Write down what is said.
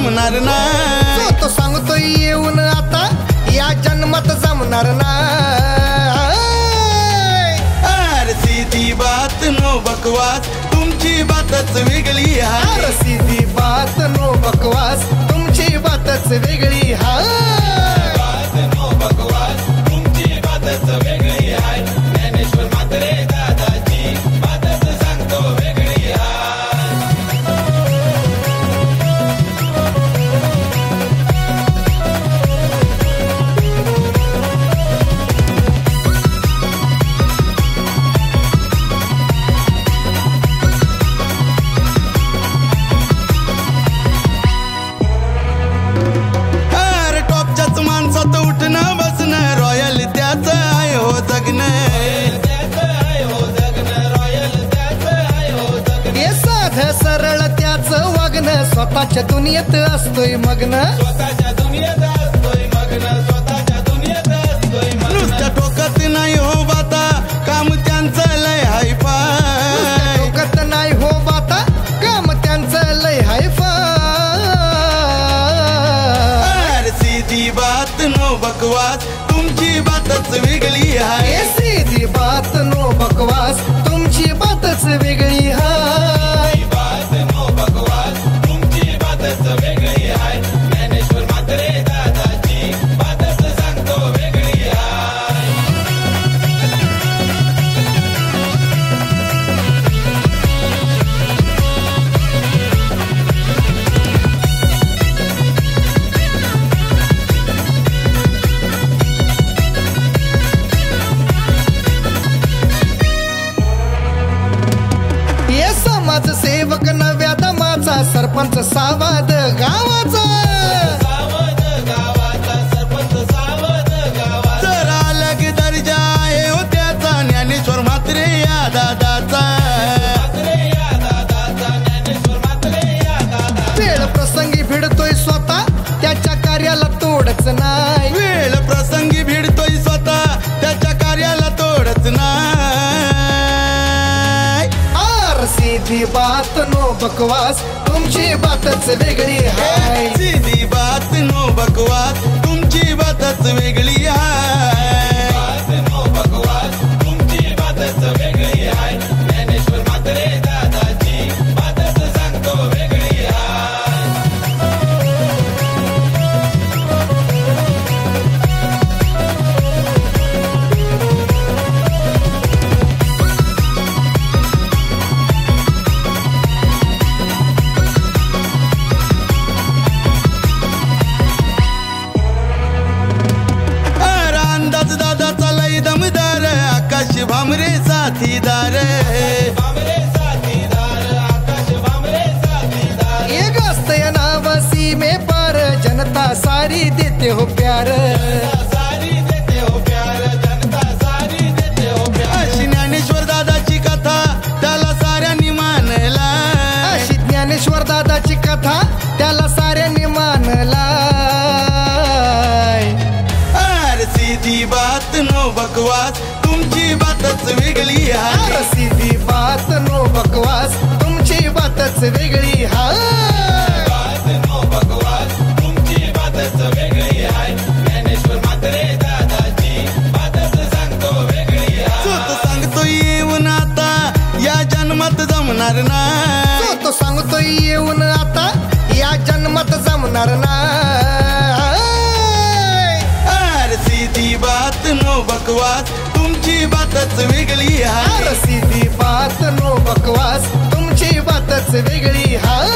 जमणार नाही. तो सांगतोय येऊन आता या जन्मात जमणार नाही. अरे सीधी बात नो बकवास तुमची बातच वेगळी आहे. सीधी बात नो बकवास तुमची बातच वेगळी आहे. बात नो बकवास तुमची बातच वेगळी आहे. ज्ञानेश्वर म्हात्रे दादाची बातच सांगतो वेगळी आहे. उठणं बसणं रॉयल त्याच आहे हो जगणं. हे साधं सरळ त्याच वागणं स्वतःच्या दुनियेत असतोय मग्न. नुसत्या टोकत नाही हो बाता काम त्यांचं लय हाय फाय. टोकत नाही हो बाता काम त्यांचं लय हाय फाय. सीधी बात नो बकवास तुमची बातच वेगळी आहे. सीधी बात नो बकवास तुमची बातच वेगळी आहे. बात नो बकवास तुमची बातच वेगळी आहे. ज्ञानेश्वर म्हात्रे दादाची बातच सांगतो वेगळी आहे. सेवक नव्या दमाचा सरपंच सावध गावाचा. जरा अलग दर्जा आहे हो त्याचा ज्ञानेश्वर म्हात्रे या दादाचा. वेळ प्रसंगी भिडतोय स्वतः त्याच्या कार्याला तोडच नाही. वेळ प्रसंगी भिडतोय स्वतः त्याच्या कार्याला तोडच नाही. सीधी बात नो बकवास तुमची बातच वेगळी आहे. सीधी बात नो बकवास तुमची बातच वेगळी आहे. बात नो बकवास तुमची बातच वेगळी आहे. ज्ञानेश्वर म्हात्रे दादाची बातच सांगतो वेगळी आहे. भामरे साथीदार एक असतय नाव सीमे पार जनता सारी देते हो प्यार. अशी ज्ञानेश्वर दादाची कथा त्याला साऱ्यांनी मानला. अशी ज्ञानेश्वर दादाची कथा त्याला साऱ्यांनी मानला. सीधी बात नो बकवास तुमची बातच वेगळी आहे. सीधी बात नो बकवास तुमची बातच वेगळी आहे. बात नो बकवास तुमची बातच वेगळी आहे. ज्ञानेश्वर म्हात्रे दादाची बातच सांगतो वेगळी आहे. तो सांगतो येऊन आता या जन्मात जमणार नाही. तो सांगतोय येऊन आता या जन्मात जमणार नाही. सीधी बात नो बकवास तुमची बातच वेगळी आहे. सीधी बात नो बकवास तुमची बातच वेगळी आहे.